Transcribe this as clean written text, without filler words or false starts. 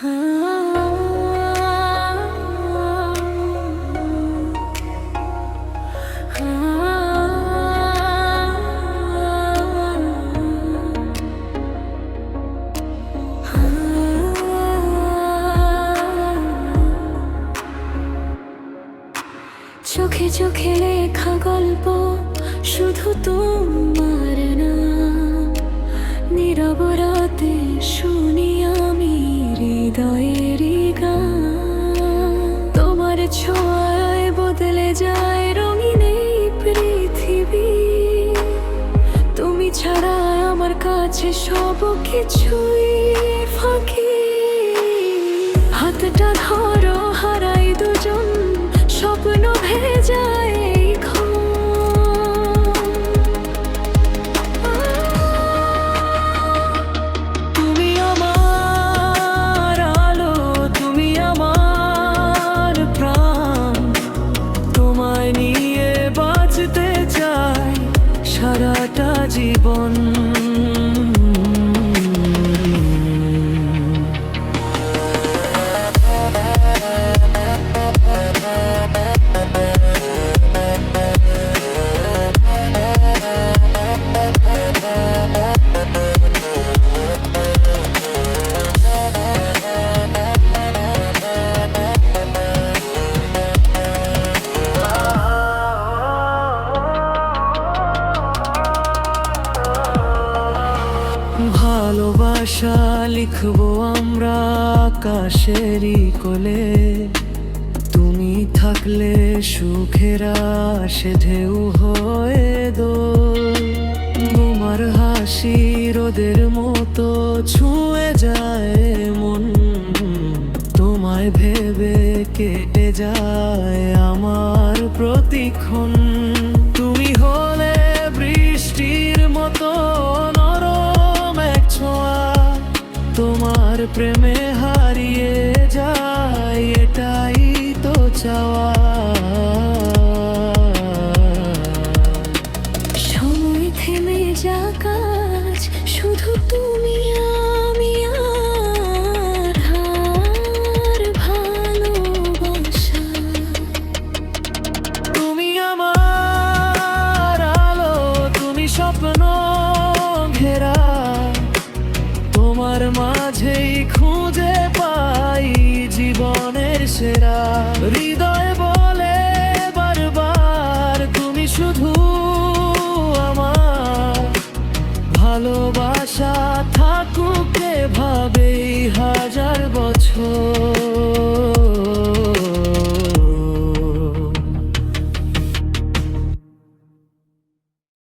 চোখে চোখে লেখা গল্প শুধু তোমার না, নীরব রাতে শুনি আমি হৃদয়ের গান। তোমার ছোঁয়ায় বদলে যায় রঙিন এই পৃথিবী। তুমি ছাড়া আমার কাছে সব কিছুই ফাঁকি। হাতটা ধরো, হারাই দুজন, স্বপ্ন ভেজায় এই ঘর। তুমি আমার আলো, তুমি আমার প্রাণ। তোমায় নিয়ে বাঁচতে চাই সারাটা জীবন। ভালোবাসা লিখবো আমরা আকাশেরই কোলে। তুমি থাকলে সুখের আসে ঢেউ হয়ে দোল। তোমার হাসি রোদের মতো ছুঁয়ে যায় মন। তোমায় ভেবে কেটে যায় আমার প্রতিক্ষণ। তুমি হলে বৃষ্টির মতো নরম এক ছোঁয়া। তোমার প্রেমে হারিয়ে যায় এটাই তো চাওয়া। সময় থেমে যা কাজ, শুধু তুমি আমি আর ভালোবাসা। তুমি আমার আলো, তুমি স্বপ্ন ঘেরা। তোমার মাঝেই খুঁজে পাই জীবনের সেরা। হৃদয় বলে বারবার তুমি শুধু আমার। ভালোবাসা থাকুক এভাবেই হাজার বছর।